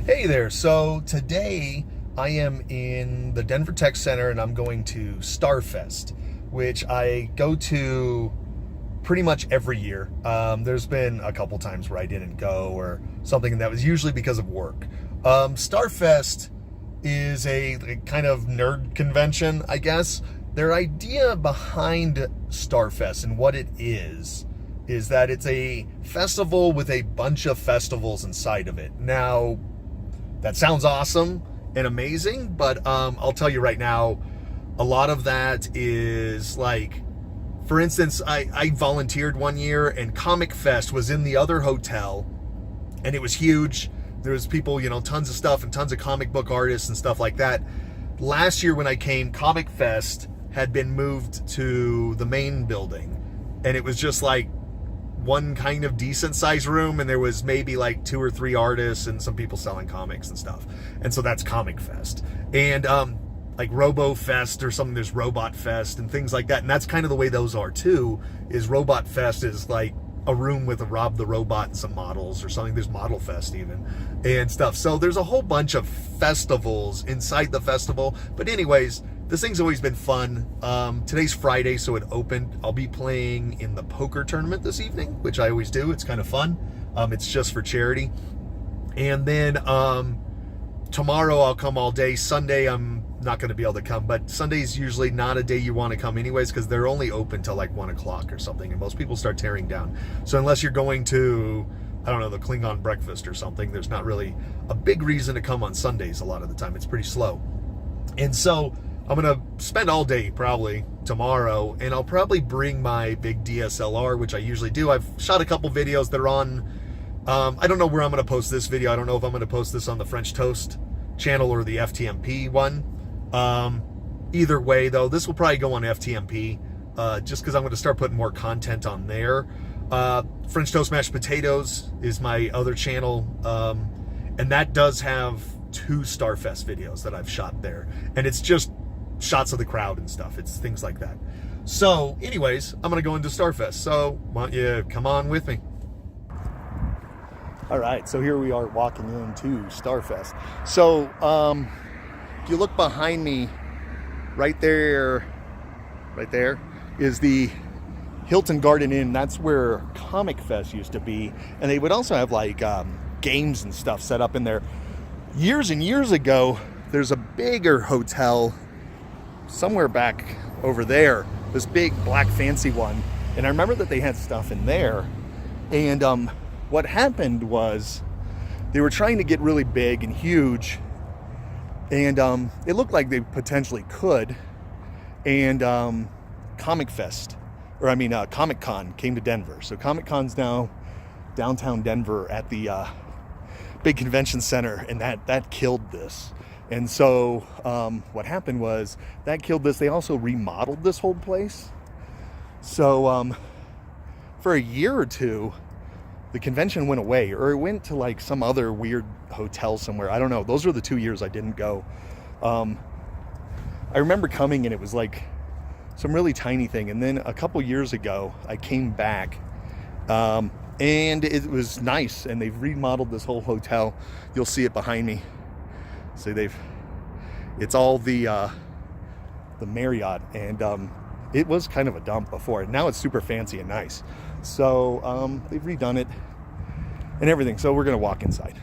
Hey there. So today I am in the Denver Tech Center and I'm going to Starfest, which I go to pretty much every year. There's been a couple times where I didn't go or something, and that was usually because of work. Starfest is a kind of nerd convention, I guess. Their idea behind Starfest and what it is that it's a festival with a bunch of festivals inside of it. Now, that sounds awesome and amazing, but I'll tell you right now, a lot of that is like, for instance, I volunteered one year and Comic Fest was in the other hotel and it was huge. There was people, tons of stuff and tons of comic book artists and stuff like that. Last year when I came, Comic Fest had been moved to the main building and it was just like one kind of decent sized room, and there was maybe like 2 or 3 artists and some people selling comics and stuff. And so that's Comic Fest. And like Robo Fest or something, there's Robot Fest and things like that. And that's kind of the way those are too, is Robot Fest is like a room with a Rob the Robot and some models or something. There's Model Fest even and stuff. So there's a whole bunch of festivals inside the festival. But anyways, this thing's always been fun. Today's Friday, so it opened. I'll be playing in the poker tournament this evening, which I always do. It's kind of fun. It's just for charity. And then tomorrow I'll come all day. Sunday I'm not going to be able to come, but Sunday's usually not a day you want to come anyways, because they're only open till like 1 o'clock or something, and most people start tearing down. So unless you're going to, I don't know, the Klingon breakfast or something, there's not really a big reason to come on Sundays a lot of the time. It's pretty slow. And so I'm going to spend all day probably tomorrow, and I'll probably bring my big DSLR, which I usually do. I've shot a couple videos that are on, I don't know where I'm going to post this video. I don't know if I'm going to post this on the French Toast channel or the FTMP one. Either way, though, this will probably go on FTMP, just because I'm going to start putting more content on there. French Toast Mashed Potatoes is my other channel, and that does have 2 Starfest videos that I've shot there, and it's just shots of the crowd and stuff. It's things like that. So anyways, I'm gonna go into Starfest, so why don't you come on with me? All right, so here we are walking into Starfest. So if you look behind me, right there is the Hilton Garden Inn. That's where Comic Fest used to be, and they would also have like games and stuff set up in there. Years and years ago, there's a bigger hotel somewhere back over there, this big black fancy one, and I remember that they had stuff in there. And what happened was they were trying to get really big and huge, and it looked like they potentially could, and Comic Con came to Denver. So Comic Con's now downtown Denver at the big convention center, and that killed this. And so what happened was that killed this. They also remodeled this whole place. So for a year or two, the convention went away, or it went to like some other weird hotel somewhere. I don't know. Those were the 2 years I didn't go. I remember coming and it was like some really tiny thing. And then a couple years ago, I came back, and it was nice, and they've remodeled this whole hotel. You'll see it behind me. So it's all the Marriott, and it was kind of a dump before. Now it's super fancy and nice. So they've redone it and everything. So we're gonna walk inside.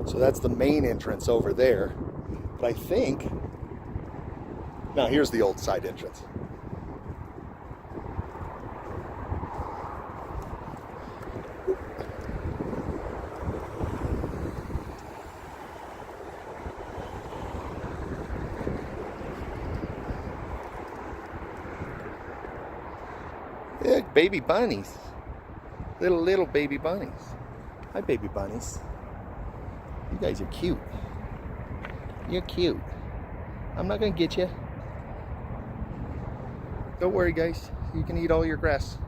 So that's the main entrance over there. But I think, now here's the old side entrance. Yeah, baby bunnies. Little baby bunnies. Hi, baby bunnies. You guys are cute. You're cute. I'm not gonna get you. Don't worry, guys. You can eat all your grass.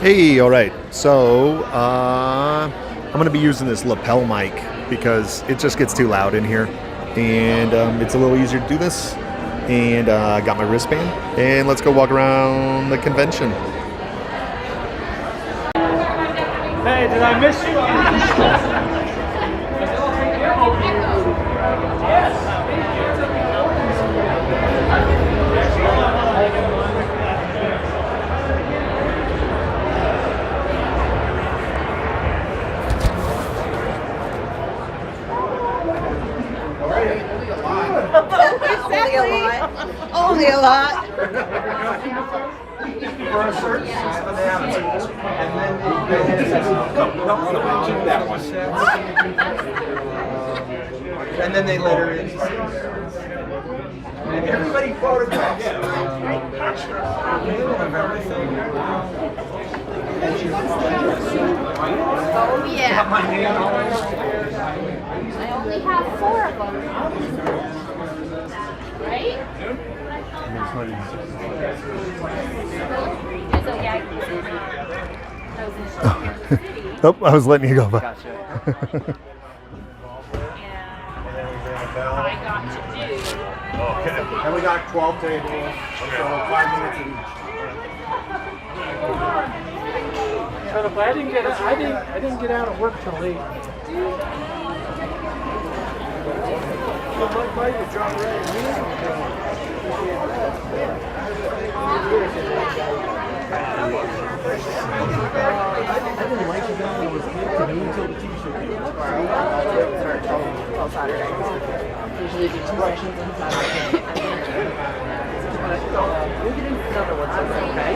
Hey, all right. So I'm going to be using this lapel mic because it just gets too loud in here, and it's a little easier to do this. And I got my wristband, and let's go walk around the convention. Hey, did I miss you? Only a lot. For a certain size bananas. And then and then they litter in. And everybody photographs of everything. Oh yeah. I only have 4 of them. Right? Oh, I was letting you go. But. Gotcha. I got to do. Okay. And we got 12 tables, so 5 minutes each. I didn't get out of work till late. I didn't like it when I was a kid until the t-shirt. Till Saturday. Usually do 2 sessions on Saturday. We'll get into another one sometime, okay?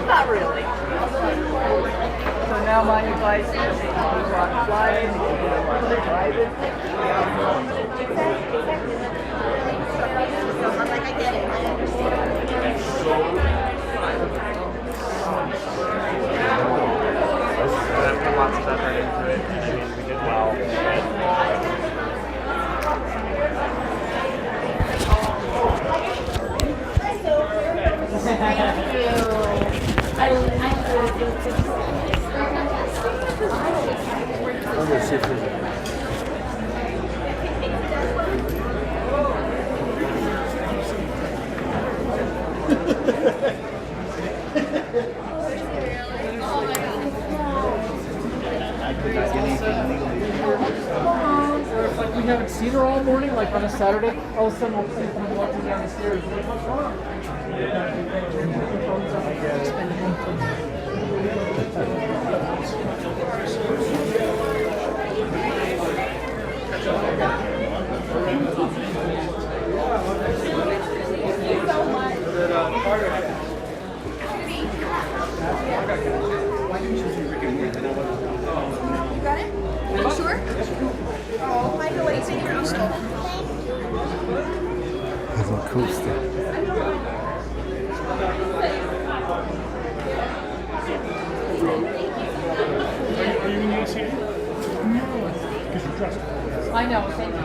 Not really. So now my advice is fly in, drive it. Like I get it. I understand. Lots of effort into it. I mean, we did well. Thank you. I'm going to see if there's Like we haven't seen her all morning, like on a Saturday, all of a sudden we'll see her walking down the stairs. Like, what's wrong? You got it? Are you sure? Oh, Michael, what do you think you're still? That's a cool stuff. Are you going to I know, thank you.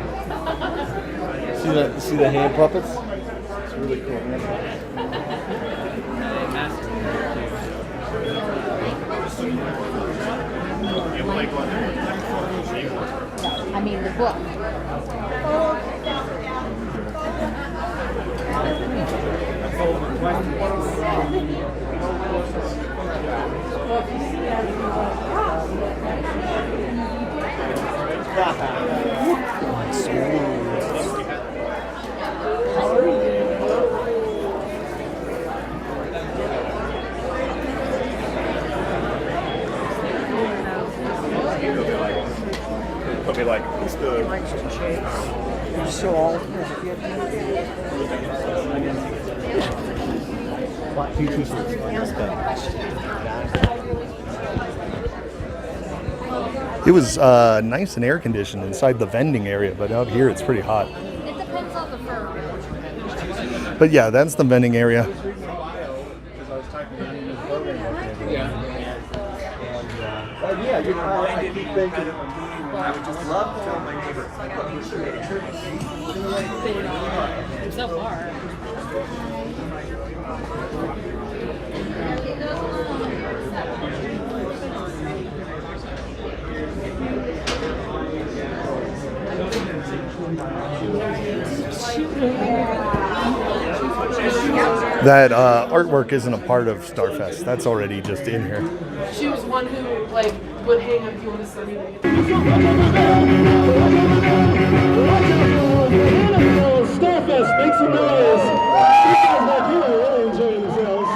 See the hand puppets? It's really cool, man. I mean the book. Put me like, what's the... It was nice and air conditioned inside the vending area, but out here it's pretty hot. It depends on the fur. But yeah, that's the vending area. Yeah, I keep thinking, I would just love to tell my neighbor. So far. That artwork isn't a part of Starfest. That's already just in here. She was one who like would hang up if you want to send me. Starfest, make some noise. You guys back here are really enjoying themselves.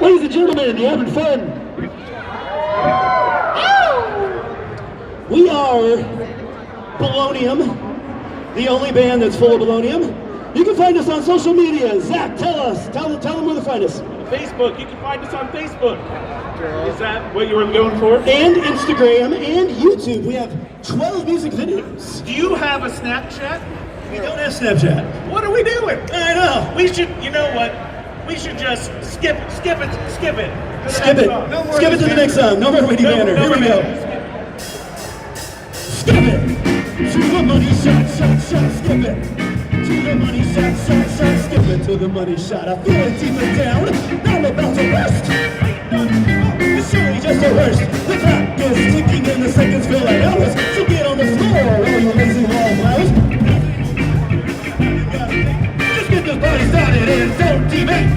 Ladies and gentlemen, you having fun? We are Bolognium, the only band that's full of Bolognium. You can find us on social media. Zach, tell them where to find us. Facebook. You can find us on Facebook. Is that what you were going for? And Instagram and YouTube. We have 12 music videos. Do you have a Snapchat? We don't have Snapchat. What are we doing? I know. We should, you know what? We should just skip it. Skip it. Skip it to the next song. No more witty banner. Here we go. Skip it. To the money shot, skip it. To the money shot, skip it to the money shot. I feel it deep down, now I'm about to rest. It's surely just the worst. The clock is ticking and the seconds feel like hours. So get on the floor, all you lazy wallflowers. Just get this party started and don't debate.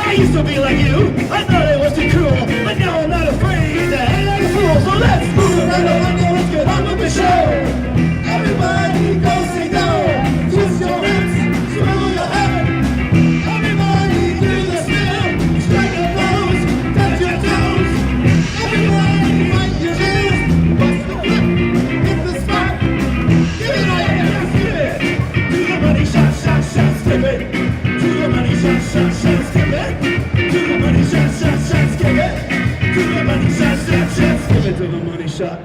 I used to be like you, I thought it was too cruel, but now I'm not afraid to hang like a fool. So let's move right along and let's get on with the show. Everybody go sit down, twist your hips, swivel your head. Everybody do the spin, strike a pose, touch your toes. Everybody fight your ears, bust the whip, hit the spot. Give it all you got, skip it. Do the money shot, skip it. Do the money shot, skip it. Do the money shot, skip it. Do the money shot, skip it to the money shot.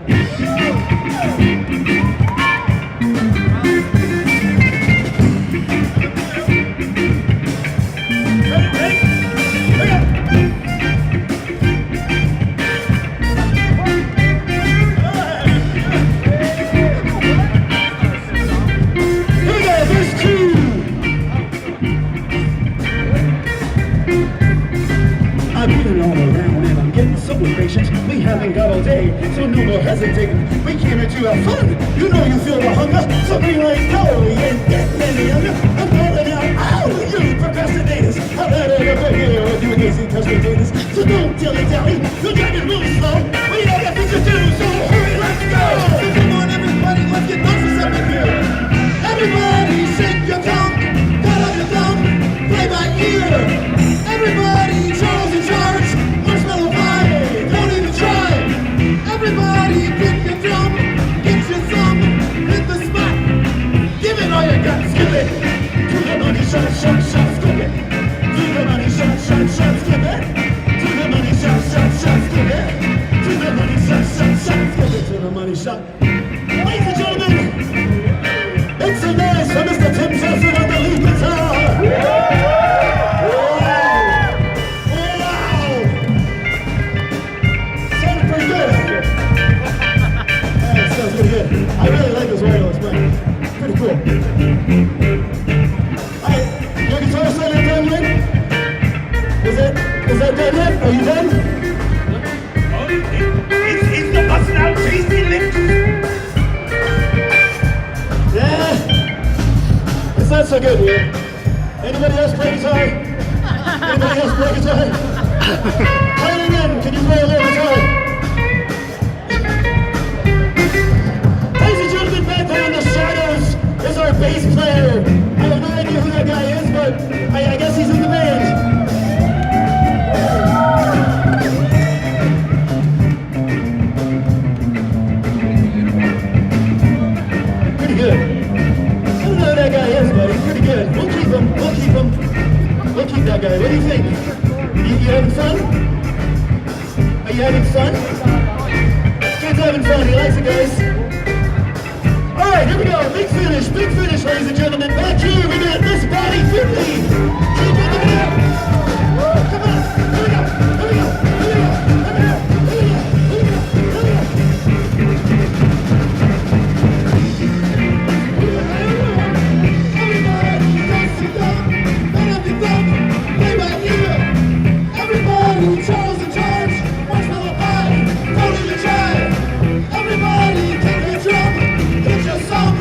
We haven't got all day, so no more hesitating. We came here to have fun. You know you feel the hunger, so bring like go. We ain't getting any younger. I'm calling out, ow, you procrastinators. I've had it over here with you lazy custodians. So don't dilly-dally, you're dragging really slow. We all got things to do, so hurry, let's go. So come on everybody, let's get done for something here. Everybody shake your tongue, cut off your thumb, play by ear. Everybody, Charles in charge, marshmallow pie, don't even try. Everybody pick your drum, get your thumb, hit the spot. Give it all you got, skip it. To the money shot, skip it. To the money shot, skip it. To the money shot, skip it. To the money shot, skip it. To the money shot. Ladies and gentlemen, make some noise for Mr. Tim Johnson on the lead guitar. Wow! Sounded pretty good. cool. Alright, your guitar solo done yet? Is that done yet? Are you done? It's the busting out tasty lips. Yeah. It's not so good here. Anybody else play guitar? Anybody else play guitar? Tyler Lynn, can you play a little guitar? Ladies and gentlemen, back there in the shadows is our bass player. I have no idea who that guy is, but I guess he's in the band. Pretty good. I don't know who that guy is, buddy. Pretty good. We'll keep him. We'll keep him. We'll keep that guy. What do you think? You having fun? Are you having fun? Kid's having fun. He likes it, guys. All right, here we go. Big finish, ladies and gentlemen. Back here, we got Miss Bonnie Finley. Keep it up. Come on. Here we go. Here we go. Here we go. Here we go. Here we go. Here we go. Everybody, Charles in charge, watch for the body, don't even try. Everybody, take your drum, hit your song,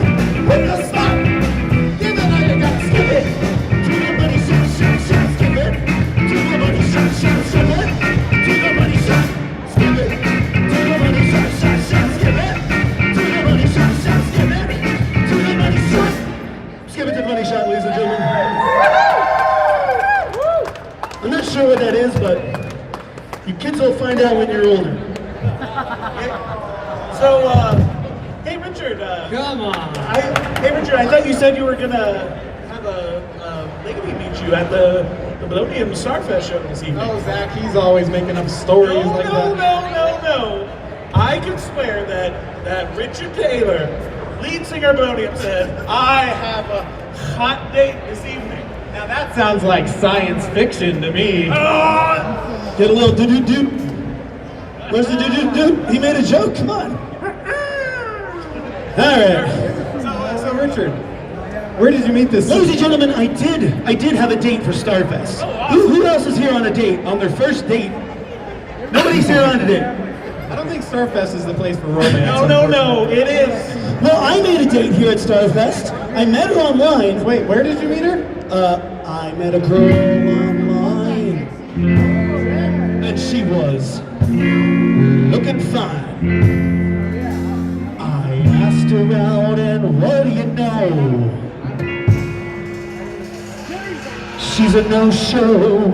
hit the spot. Give it all you got, skip it. To the money, shot, skip it. To the money, shot, skip it. To the money, shot, skip it. To the money, shot, skip it. To the money, shot, skip it. To the money, shot. Skip it to the money shot, ladies and gentlemen. I'm not sure what that is, but you kids will find out when you're older. So, hey Richard. Come on. Hey Richard, I thought you said you were gonna have Legamy meet you at the Bolognian Starfest show this evening. Oh, Zach, he's always making up stories like that. No. I can swear that Richard Taylor, lead singer of Bolognian, said, I have a hot date this evening. Now that sounds like science fiction to me. Get a little do-do-do. Where's the do-do-do? He made a joke, come on. All right. So Richard, where did you meet this? Ladies and gentlemen, I did have a date for Starfest. Who else is here on a date? On their first date? Nobody's here on a date. I don't think Starfest is the place for romance. No, it is. Well, I made a date here at Starfest. I met her online. Wait, where did you meet her? I met a girl online. And she was looking fine. I asked her out and what do you know? She's a no-show.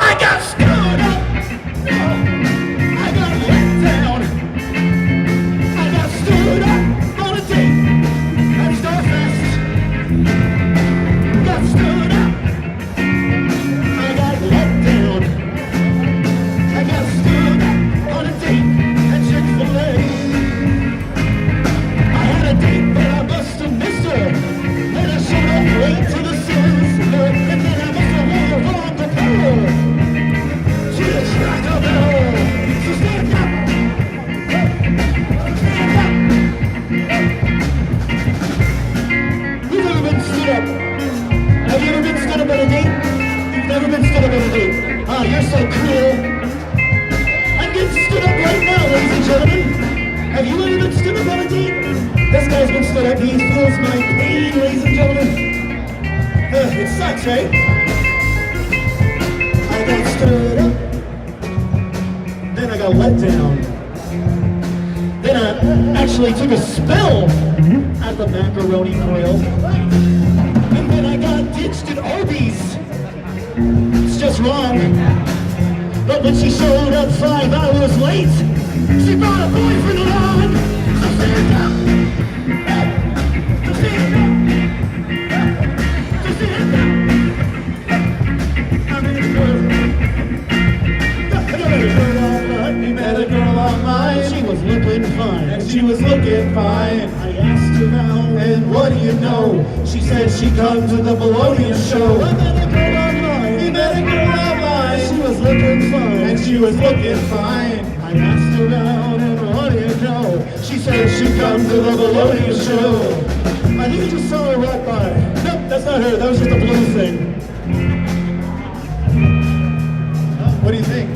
I got stood up. I got let down. I got stood up on a date at Starfest. Got stood up. I got let down. I got stood up on a date at Chick-fil-A. I had a date, but I must have missed her. When I showed up late to the service, and then I must have wore the wrong propeller. She attracted a bell. So stand up. Stand up. Who's ever been stood up? Have you ever been stood up on a date? You've never been stood up on a date. Ah, you're so cool. I'm getting stood up right now, ladies and gentlemen. Have you ever been stood up on a date? This guy's been stood up. He feels my pain, ladies and gentlemen. It sucks, right? I got stood up. Then I got let down. Then I actually took a spill at the macaroni grill. And then I got ditched at Arby's. It's just wrong. But when she showed up 5 hours late, she brought a boyfriend along. So stand up. So stand up. So stand up. I met a girl. We met a girl online. She was looking fine. And she was looking fine. I asked her out, And what do you know? She said she comes to the Bolognian show. I met a girl online. We met a girl online. She was looking fine. And she was looking fine. I asked her out, and what do you know. She said she'd come to the Bologna show. I think I just saw her walk by. Nope, that's not her. That was just a blue thing. What do you think?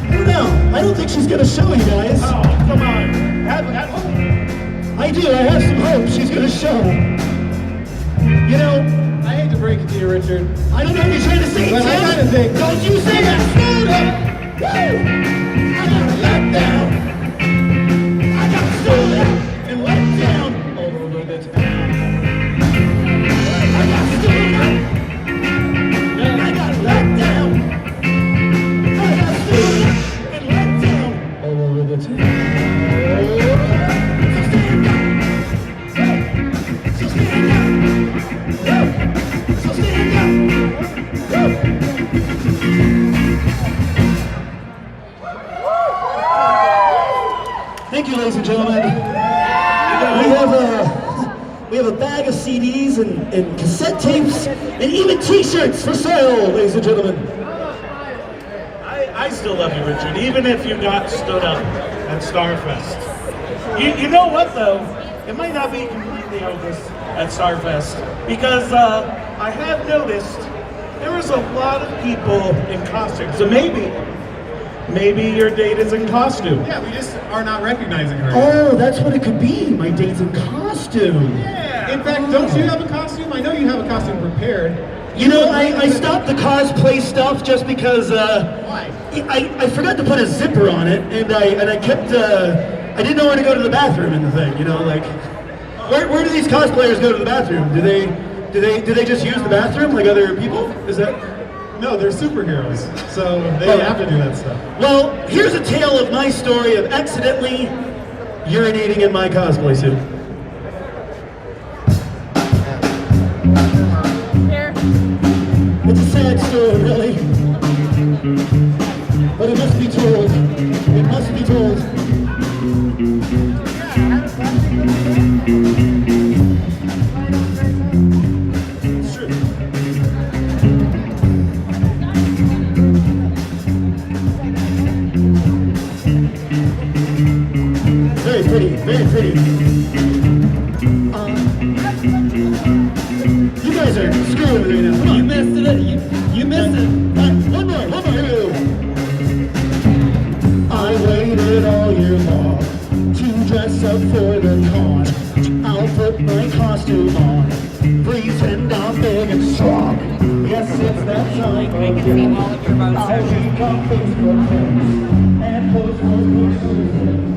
I don't know. I don't think she's gonna show you guys. Oh, come on. Have hope. I do. I have some hope she's gonna show. You know, I hate to break it to you, Richard. I don't know what you're trying to say, But I Tim. kinda think- Don't you say that. Stood up. Woo! I got let down. I got stood up and let down all over the town. I got stood up. I got let down. I got stood up and let down all over the town. So stand up. So stand up. So stand up. Thank you, ladies and gentlemen. We have a bag of CDs and cassette tapes and even T-shirts for sale, ladies and gentlemen. I still love you, Richard, even if you got stood up at Starfest. You know what, though? It might not be completely hopeless at Starfest, because I have noticed there is a lot of people in costume. So maybe your date is in costume. Yeah, we just are not recognizing her. Oh, that's what it could be. My date's in costume. Yeah. In fact, don't you have a costume? I know you have a costume prepared. You know, I stopped the cosplay stuff just because Why? I forgot to put a zipper on it, and I kept I didn't know where to go to the bathroom in the thing. You know, like where do these cosplayers go to the bathroom? Do they just use the bathroom like other people? Is that? No, they're superheroes, so they have to do that stuff. Well, here's a tale of my story of accidentally urinating in my cosplay suit. Here. It's a sad story, really. But it must be told. It must be told. It's true. Very pretty, very pretty. You guys are screwing with me now. Come on. You messed it up. You missed it. One more. Here we go. I waited all year long to dress up for the con. I'll put my costume on, pretend I'm big and strong. Yes, it's that time again. I'll become Facebook friends and post more pictures.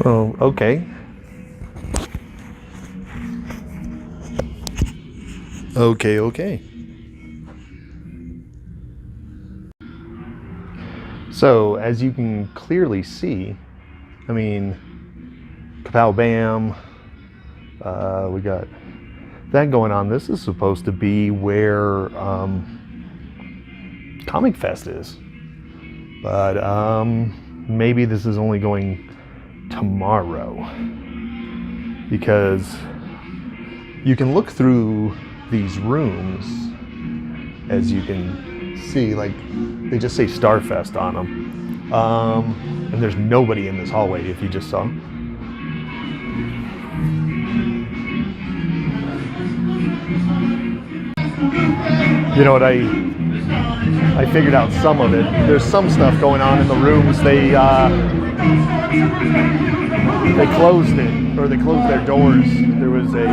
Oh, okay. Okay. So, as you can clearly see, I mean, kapow bam, we got that going on. This is supposed to be where Comic Fest is, but maybe this is only going tomorrow. because you can look through these rooms, as you can see, like they just say Starfest on them, and there's nobody in this hallway if you just saw. You know what, I figured out some of it. There's some stuff going on in the rooms. They closed it, or they closed their doors. There was a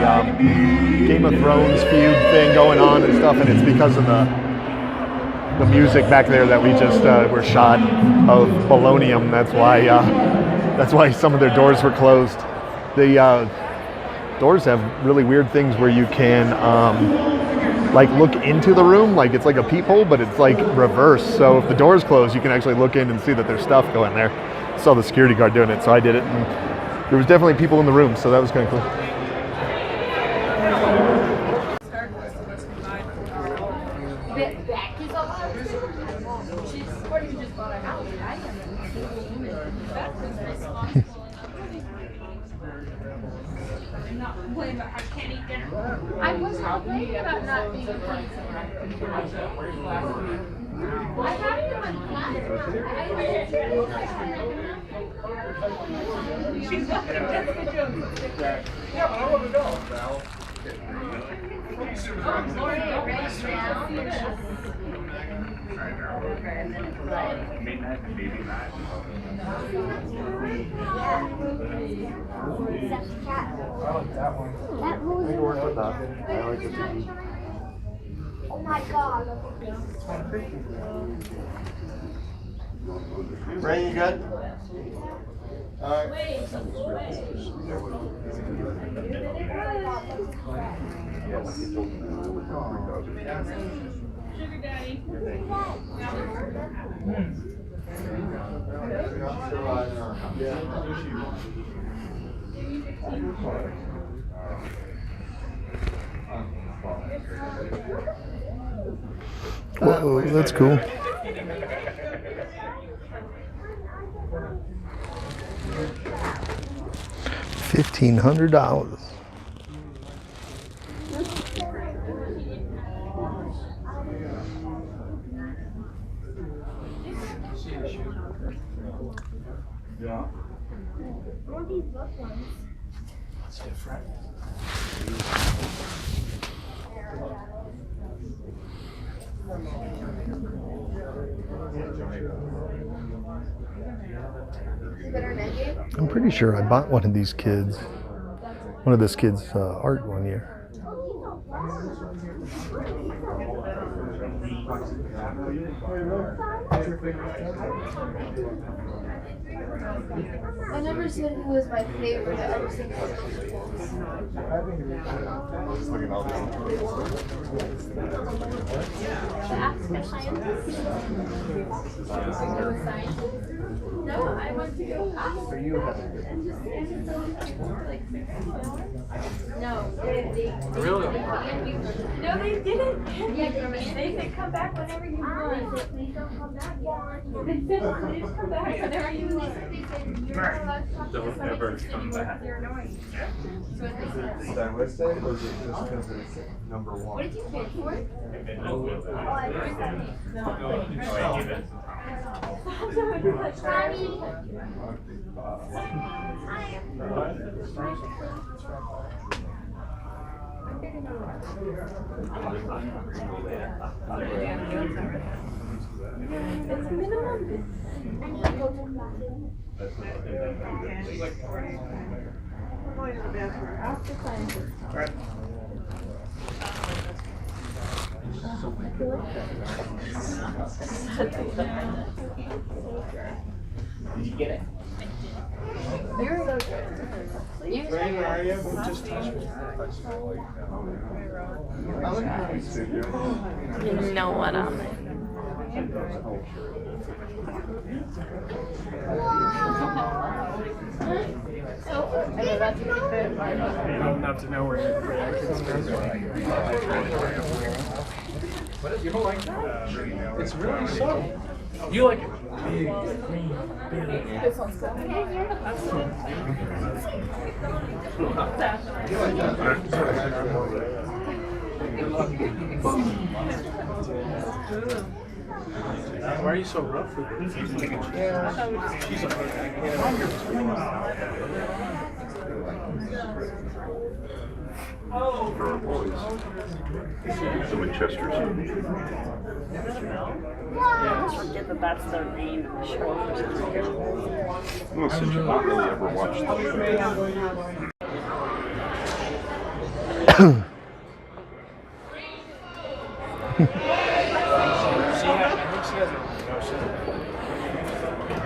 Game of Thrones feud thing going on and stuff, and it's because of the music back there that we just were shot of Bolognium. That's why some of their doors were closed. The doors have really weird things where you can like look into the room, like it's like a peephole, but it's like reverse. So if the door's closed, you can actually look in and see that there's stuff going there. I saw the security guard doing it, so I did it. And there was definitely people in the room, so that was kind of cool. I was complaining about not being able to. I have it on class. She's not that's the joke. Yeah, but I want to go. That was Work with that. I like it. oh my god. Ray, you good? Alright. Sugar daddy. Whoa, that's cool. $1,500. Yeah. What are these book ones? It's different. I'm pretty sure I bought one of these kids, one of this kid's art one year. I never said who was my favorite. I just think no, I want to go ask. For you, No, they Really? no, they didn't. Yeah, they said come back whenever you want. Please don't come back. They said please come back whenever you want. They said you're not allowed to talk to Don't somebody ever anymore come because back. they're annoying. So what they said. Stylistic, or is it just because it's number What one? did you pay for? It's minimum. Did you get it? You're so good. Ray, where are you? Just touch me. You know what I'm You don't have to know where your reactions are. You don't like that? It's really subtle. You like it big, green, big. This one's good. Why are you so rough with it? She's The Winchesters. Yeah, I forget that that's their name in the show. Well, since you've not really ever watched the show. I think she has no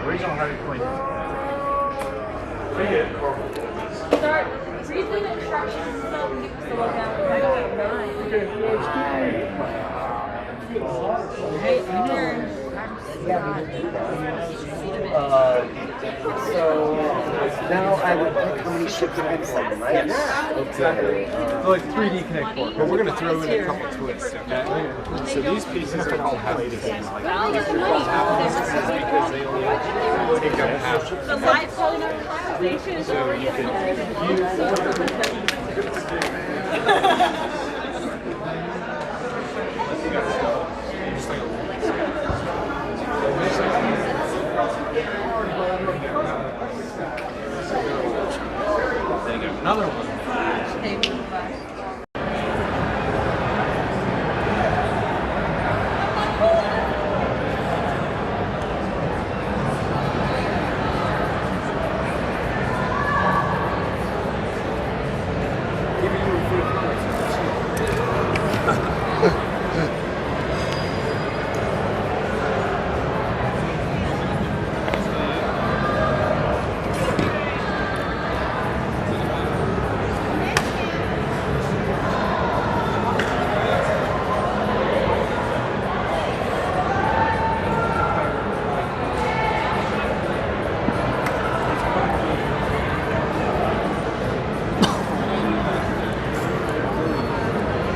original Harley Quinn. Start reading the instructions so we can slow down. I got So now I would pick how many ships I have on, right? Exactly. Like 3D Connect board. But we're going to throw in a couple twists, okay? So these pieces are all half pieces. Because they only take up half. The live phone conversation is over. Another one.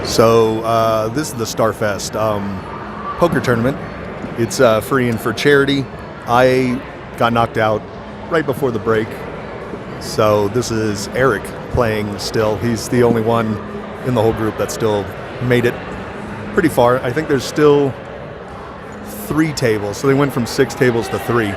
So this is the Starfest poker tournament. It's free and for charity. I got knocked out right before the break. So this is Eric playing still. He's the only one in the whole group that still made it pretty far. I think there's still 3 tables. So they went from 6 tables to 3.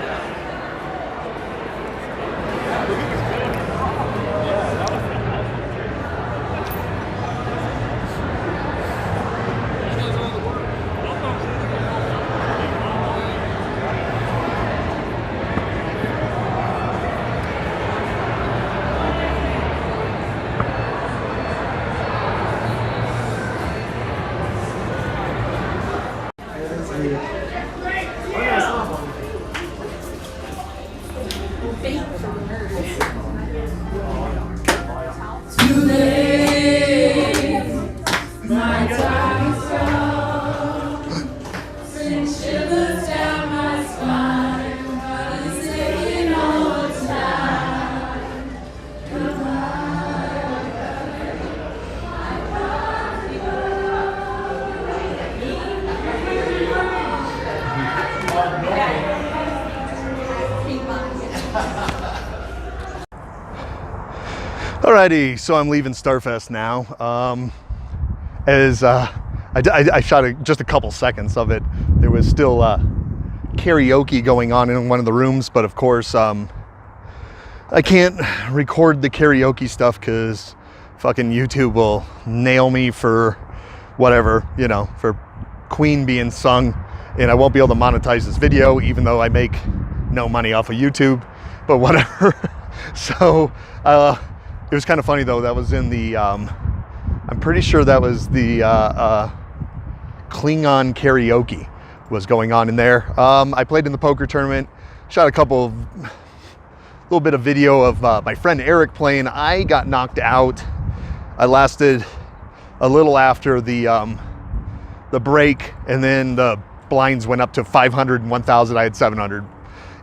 Alrighty, so I'm leaving Starfest now. I shot just a couple seconds of it. There was still karaoke going on in one of the rooms, but of course I can't record the karaoke stuff because fucking YouTube will nail me for whatever, you know, for Queen being sung, and I won't be able to monetize this video even though I make no money off of YouTube, but whatever. So it was kind of funny though. That was in the, I'm pretty sure that was the Klingon karaoke was going on in there. I played in the poker tournament, shot a little bit of video of my friend Eric playing. I got knocked out. I lasted a little after the break, and then the blinds went up to 500 and 1,000. I had 700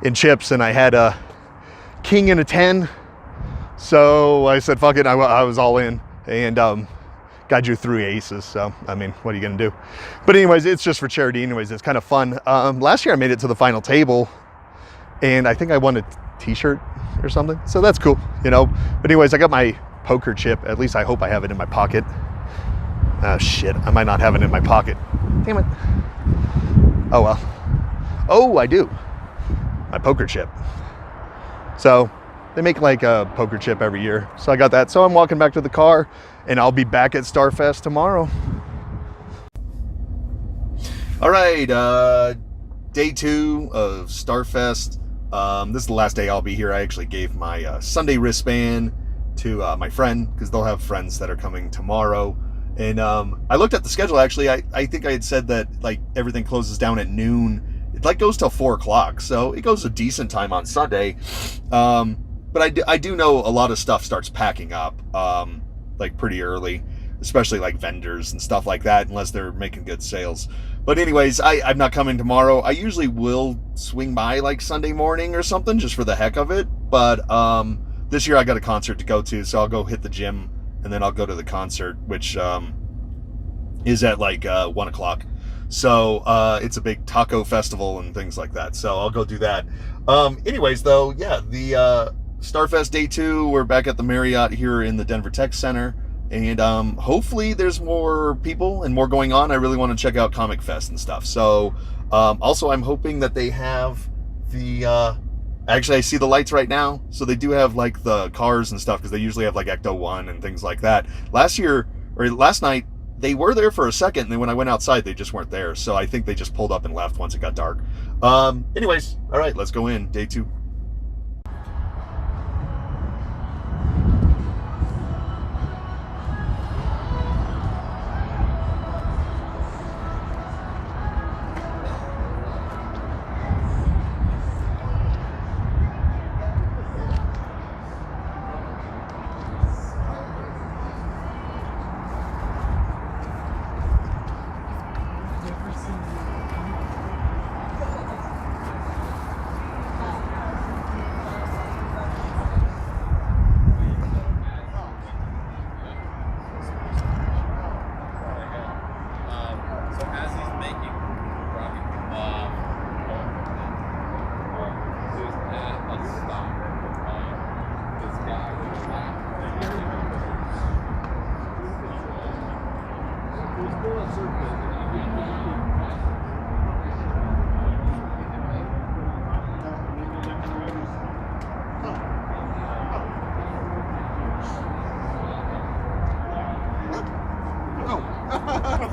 in chips, and I had a king and a 10. So I said, fuck it, I was all in. And guy drew 3 aces, so I mean, what are you gonna do? But anyways, it's just for charity anyways. It's kind of fun. Last year I made it to the final table, and I think I won a t-shirt or something, so that's cool, you know. But anyways, I got my poker chip. At least I hope I have it in my pocket. Oh shit, I might not have it in my pocket. Damn it. Oh well. Oh, I do. My poker chip. So they make like a poker chip every year, so I got that. So I'm walking back to the car, and I'll be back at Starfest tomorrow. All right, day 2 of Starfest. This is the last day I'll be here. I actually gave my Sunday wristband to my friend, because they'll have friends that are coming tomorrow. And I looked at the schedule. Actually, I think I had said that like everything closes down at noon. It like goes till 4 o'clock, so it goes a decent time on Sunday. But I do know a lot of stuff starts packing up like pretty early, especially like vendors and stuff like that, unless they're making good sales. But anyways, I'm not coming tomorrow. I usually will swing by like Sunday morning or something just for the heck of it. But this year I got a concert to go to, so I'll go hit the gym and then I'll go to the concert, which is at like 1 o'clock. So it's a big taco festival and things like that. So I'll go do that. Anyways, though, yeah, the Starfest Day 2, we're back at the Marriott here in the Denver Tech Center. And hopefully there's more people and more going on. I really want to check out Comic Fest and stuff. So also I'm hoping that they have the... actually, I see the lights right now. So they do have like the cars and stuff, because they usually have like Ecto 1 and things like that. Last night, they were there for a second, and then when I went outside, they just weren't there. So I think they just pulled up and left once it got dark. Anyways, all right, let's go in. Day 2.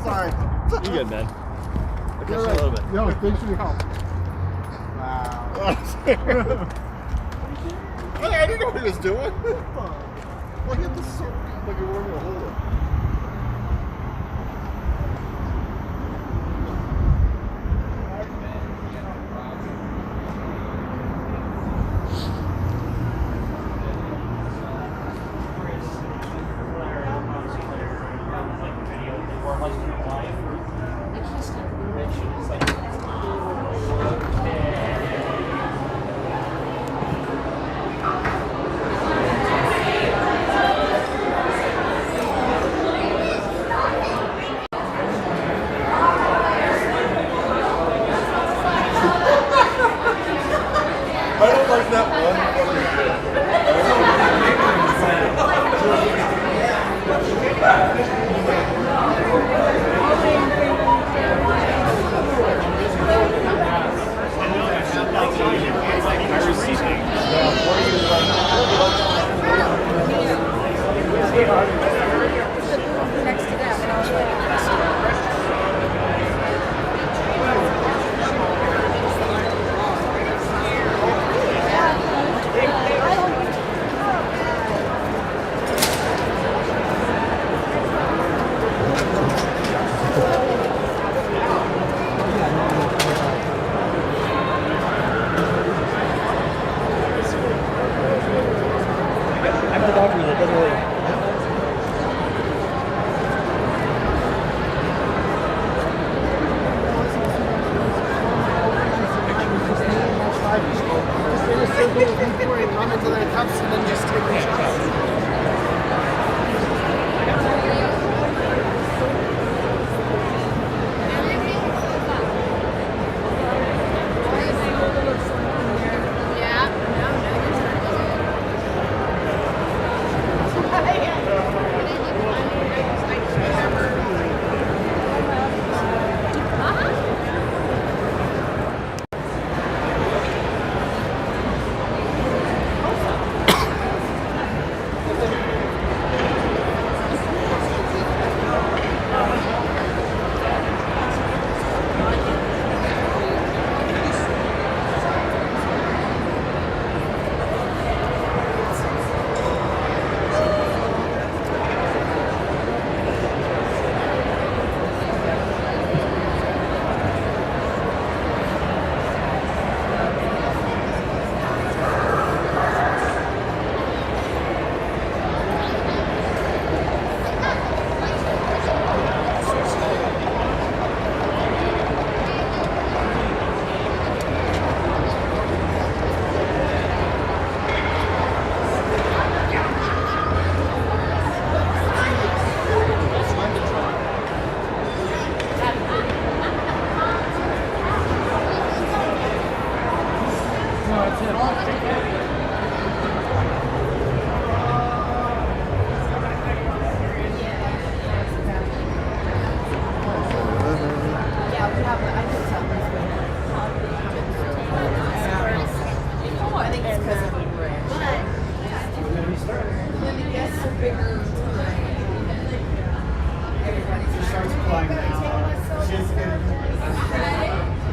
Sorry. You good, man? I'll catch you a little bit. No, thanks for your help. Wow. I didn't know what he was doing. Look at this. Like you're wearing a hole.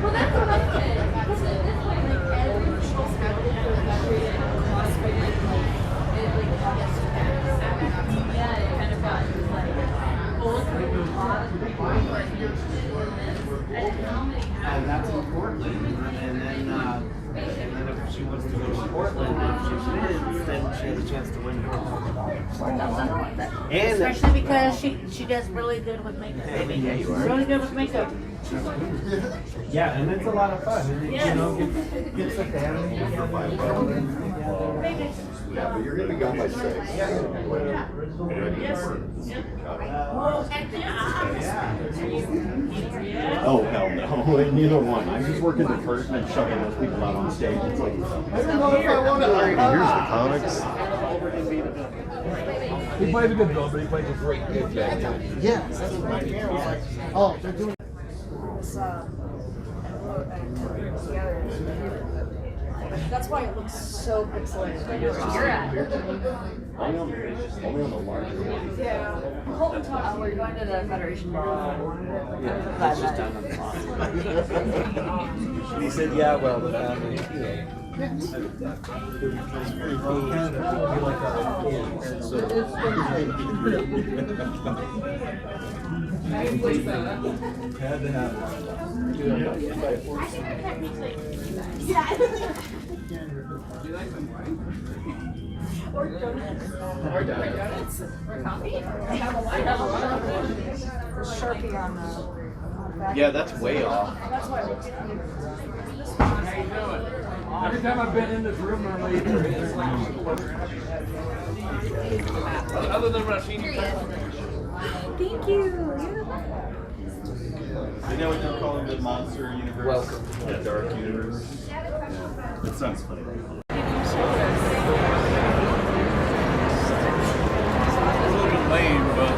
Well, that's what I said. Because at this point, like, every show's happening for the country and cross yeah, it kind of got like full of a lot of people. And that's in Portland. And then if she wants to go to Portland, if she wins, then she has a chance to win. And Especially because she does really good with makeup. Really good with makeup. yeah, and it's a lot of fun. And it, you know, gets the family together. Yeah, but you're gonna be gone by 6. Oh, hell no. Neither one. I'm just working the curtain and shoving those people out on stage. It's like, I don't know if I want to. Here's the comics. He plays a good villain, but he plays a great good guy. Yes, that's what my camera was like. Oh, they're doing. That's why it looks so pixelated. You're at. Only on the larger one. Yeah. We're going to the Federation Ball. That's just down on the bottom. He said, yeah, well, the family, you know. Had to have Or donuts. Or coffee. Sharpie on the back. Yeah, that's way off. That's why every time I've been in this room, I'm like, other than Rashid. Thank you. You know what they're calling the monster universe? Welcome. The dark universe. That sounds funny. It's a little bit lame, but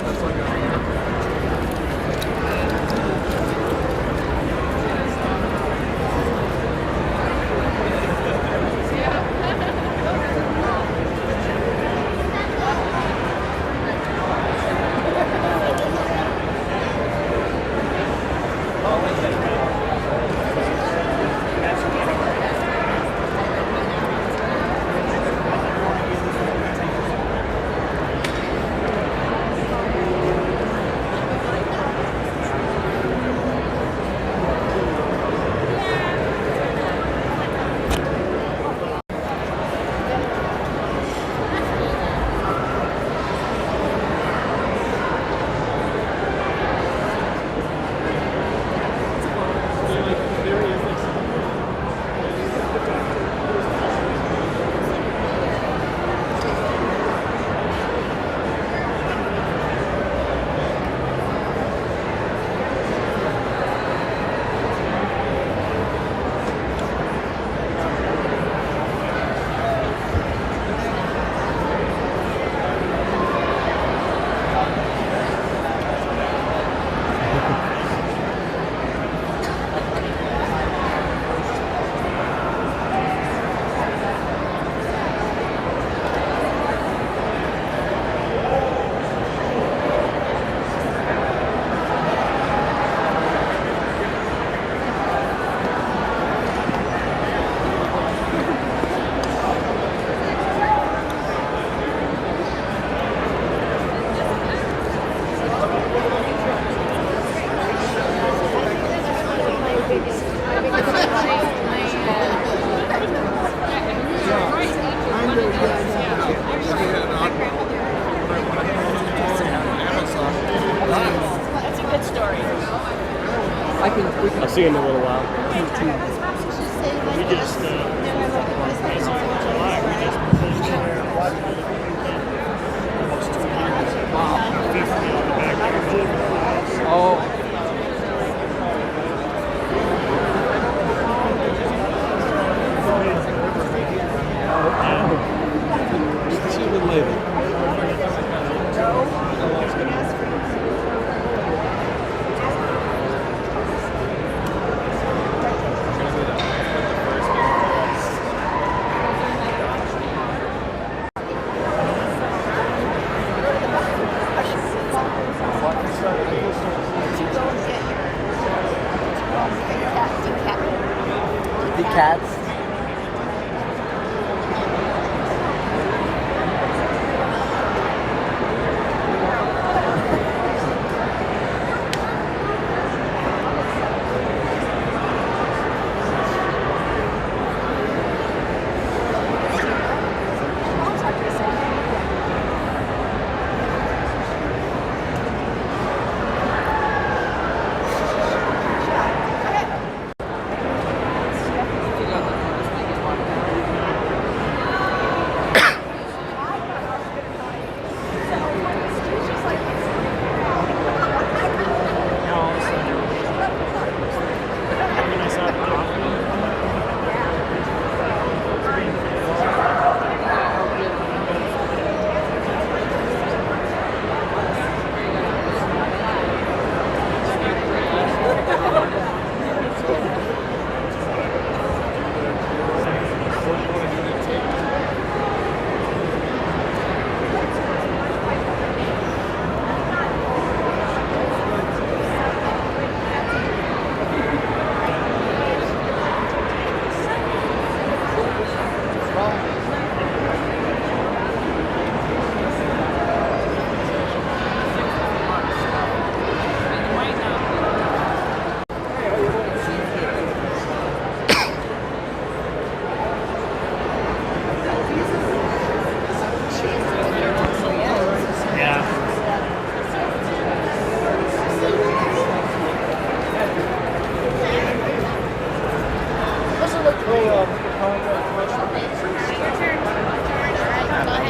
that's like a I'll see you in a little while. We just, July, we just finished almost 2 years. 50 on the back. Oh. The cats.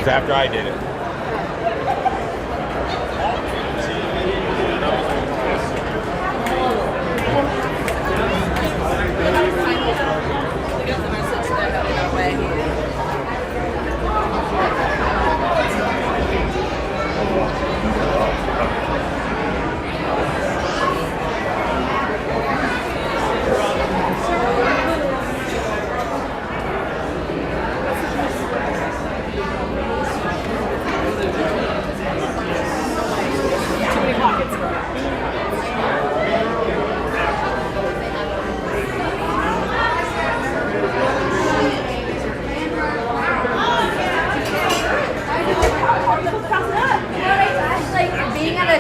After I did it.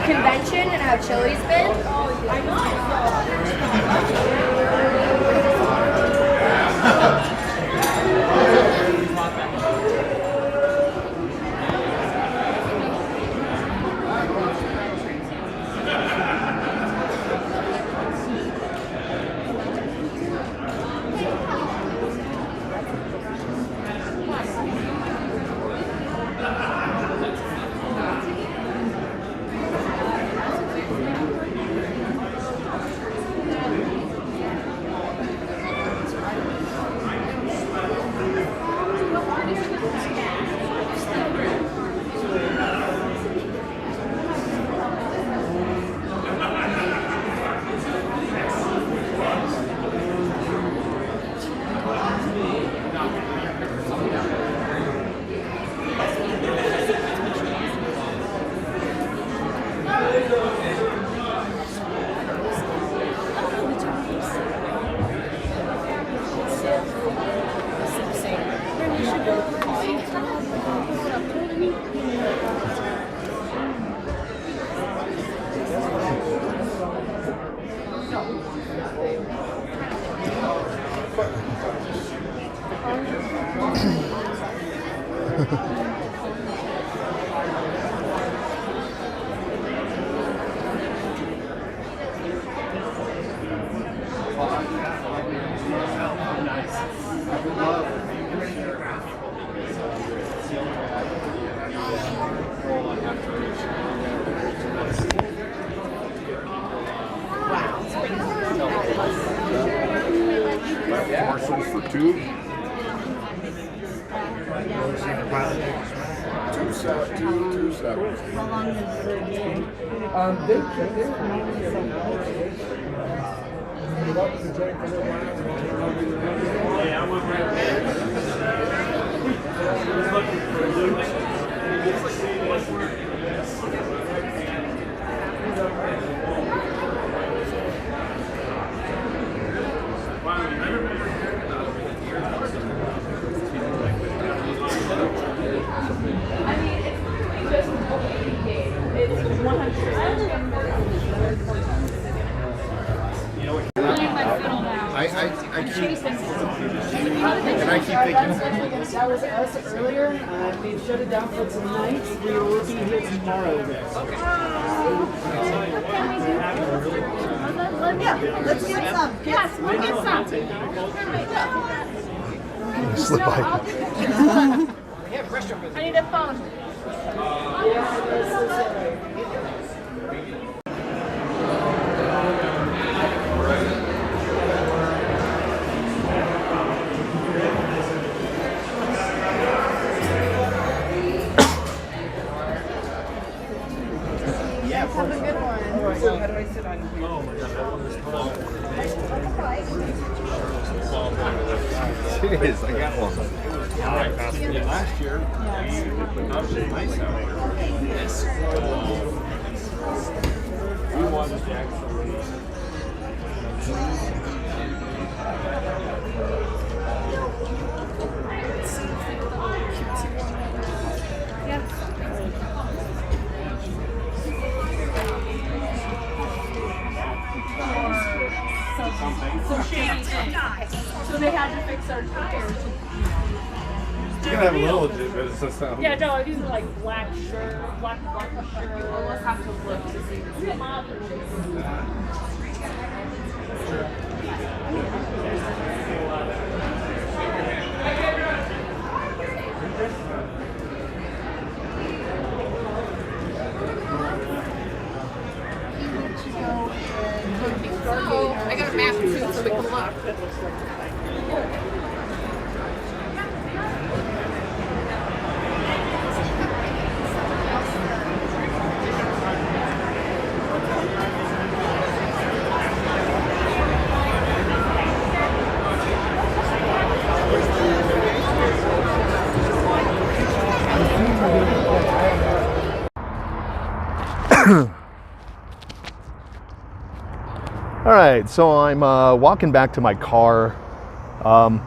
Convention and how Chili's been. I Morsels for two. Two sevens. How long is the game? And I keep thinking, That was us earlier. We've shut it down for tonight. We will be here tomorrow. Yeah, let's get some. Yes, we'll get some. Slip by. I need a phone. Have a good one. So how do I sit on here? it is, I got one. Last year, we put up a nice house. We wanted to actually. So they had to fix our tires. You can have a little of it, but it's just not. Yeah, no, these are like black shirt, black shirt. We'll have to look to see. Oh, I got a map too, so we can look. All right, so I'm walking back to my car.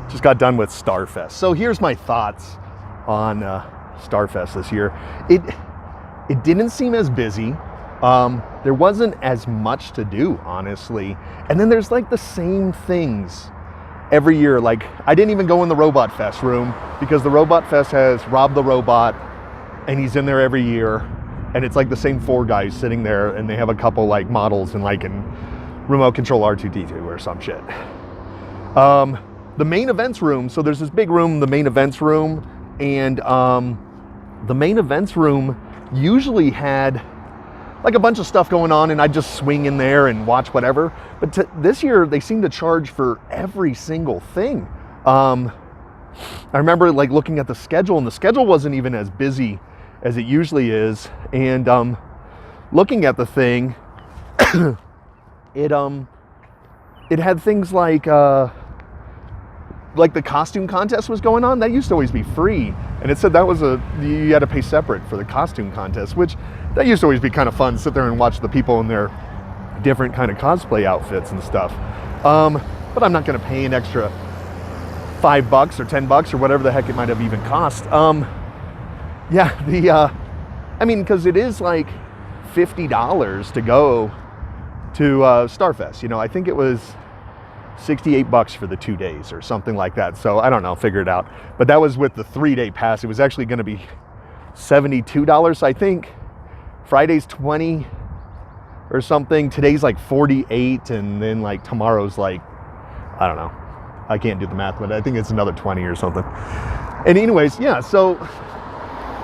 Just got done with Starfest. So here's my thoughts on Starfest this year. It didn't seem as busy. There wasn't as much to do, honestly. And then there's like the same things every year. Like, I didn't even go in the Robot Fest room because the Robot Fest has Rob the Robot, and he's in there every year. And it's like the same 4 guys sitting there, and they have a couple like models and like in remote control R2-D2 or some shit. The main events room, so there's this big room, the main events room, and the main events room usually had like a bunch of stuff going on, and I'd just swing in there and watch whatever. But this year, they seem to charge for every single thing. I remember like looking at the schedule, and the schedule wasn't even as busy as it usually is. And looking at the thing, it had things like the costume contest was going on. That used to always be free, and it said that was you had to pay separate for the costume contest, which that used to always be kind of fun. Sit there and watch the people in their different kind of cosplay outfits and stuff. But I'm not going to pay an extra $5 or $10 or whatever the heck it might have even cost. Yeah, I mean, because it is like $50 to go to Starfest. You know, I think it was $68 for the 2 days or something like that. So I don't know, figure it out. But that was with the 3-day pass. It was actually going to be $72, I think. Friday's $20 or something. Today's like $48, and then like tomorrow's like, I don't know. I can't do the math, but I think it's another $20 or something. And anyways, yeah, so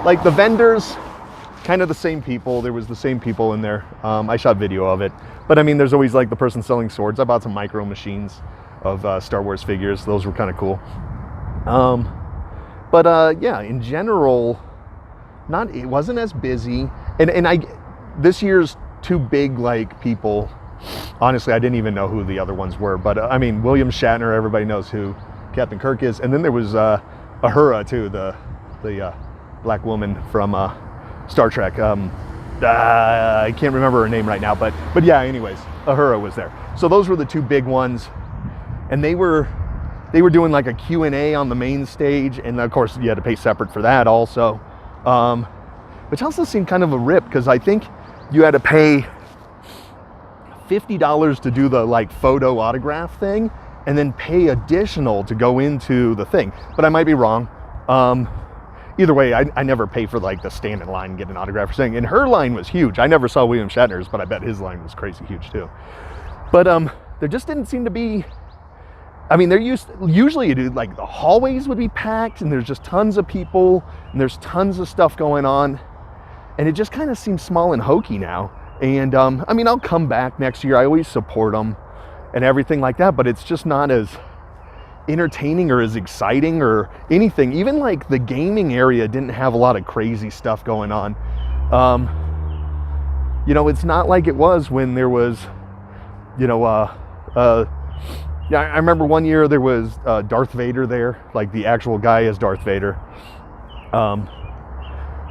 like the vendors, kind of the same people. There was the same people in there. I shot video of it. But I mean, there's always like the person selling swords. I bought some micro machines of Star Wars figures. Those were kind of cool. Yeah, in general, it wasn't as busy. And this year's 2 big like people, honestly, I didn't even know who the other ones were. But I mean, William Shatner, everybody knows who Captain Kirk is. And then there was Uhura too, the black woman from Star Trek. I can't remember her name right now, but yeah, anyways, Uhura was there. So those were the 2 big ones, and they were doing like a Q&A on the main stage, and of course you had to pay separate for that also, which also seemed kind of a rip, because I think you had to pay $50 to do the like photo autograph thing, and then pay additional to go into the thing. But I might be wrong. Either way, I never pay for like the stand in line and get an autograph or something. And her line was huge. I never saw William Shatner's, but I bet his line was crazy huge too. But there just didn't seem to be, I mean, usually you do, like the hallways would be packed and there's just tons of people and there's tons of stuff going on. And it just kind of seems small and hokey now. And I mean, I'll come back next year. I always support them and everything like that, but it's just not as entertaining or as exciting or anything. Even like the gaming area didn't have a lot of crazy stuff going on. You know, it's not like it was when there was, you know, yeah, I remember one year there was Darth Vader there, like the actual guy as Darth Vader,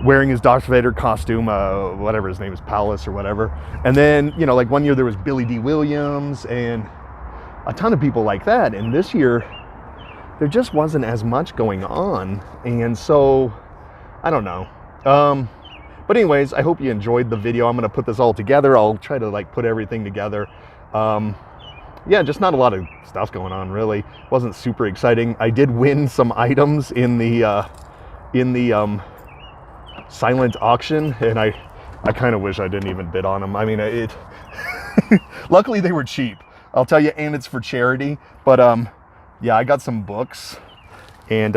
wearing his Darth Vader costume, whatever his name is, Palace or whatever. And then, you know, like one year there was Billy D. Williams and a ton of people like that. And this year, there just wasn't as much going on. And so, I don't know. But anyways, I hope you enjoyed the video. I'm going to put this all together. I'll try to like put everything together. Yeah, just not a lot of stuff going on, really. Wasn't super exciting. I did win some items in the silent auction, and I kind of wish I didn't even bid on them. I mean, luckily they were cheap, I'll tell you, and it's for charity. But yeah, I got some books, and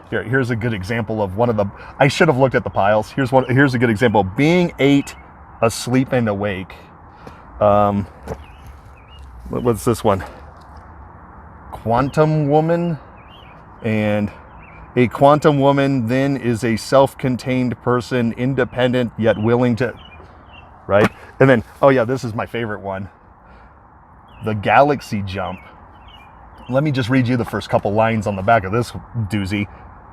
here's a good example of one of the, I should have looked at the piles. Here's a good example. Being 8, Asleep and Awake. What's this one? Quantum Woman. And a quantum woman then is a self-contained person, independent yet willing to, right? And then, oh yeah, this is my favorite one. The Galaxy Jump. Let me just read you the first couple lines on the back of this doozy.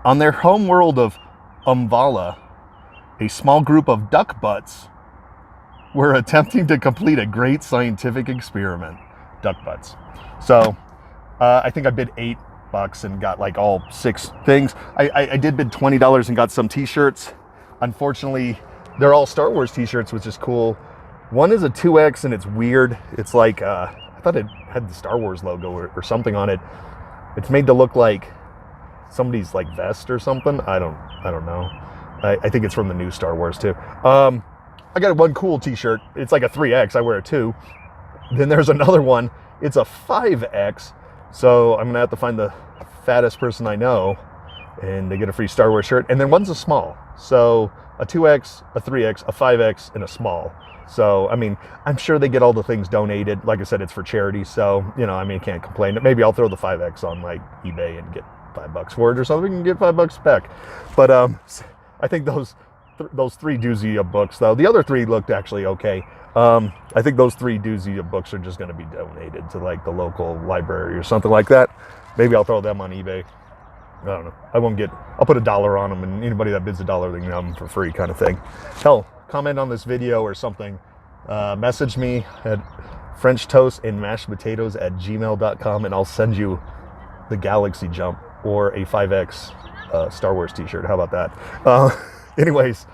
On their home world of Umvala, a small group of duck butts were attempting to complete a great scientific experiment. Duck butts. So I think I bid $8 and got like all 6 things. I did bid $20 and got some t-shirts. Unfortunately, they're all Star Wars t-shirts, which is cool. One is a 2X and it's weird. It's like, I thought it had the Star Wars logo or something on it. It's made to look like somebody's like vest or something. I don't know. I think it's from the new Star Wars too. I got one cool t-shirt. It's like a 3X. I wear a 2. Then there's another one. It's a 5X. So I'm gonna have to find the fattest person I know, and they get a free Star Wars shirt. And then one's a small. So a 2X, a 3X, a 5X, and a small. So, I mean, I'm sure they get all the things donated. Like I said, it's for charity. So, you know, I mean, can't complain. Maybe I'll throw the 5X on like eBay and get $5 for it or something and get $5 back. But I think those 3 doozy of books, though, the other 3 looked actually okay. I think those 3 doozy of books are just going to be donated to like the local library or something like that. Maybe I'll throw them on eBay. I don't know. I'll put $1 on them, and anybody that bids $1, they can have them for free, kind of thing. Hell, comment on this video or something. Message me at FrenchToastandMashedPotatoes@gmail.com, and I'll send you the Galaxy Jump or a 5X Star Wars t-shirt. How about that? Anyways,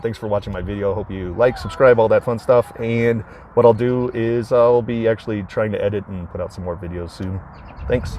thanks for watching my video. Hope you like, subscribe, all that fun stuff. And what I'll do is I'll be actually trying to edit and put out some more videos soon. Thanks.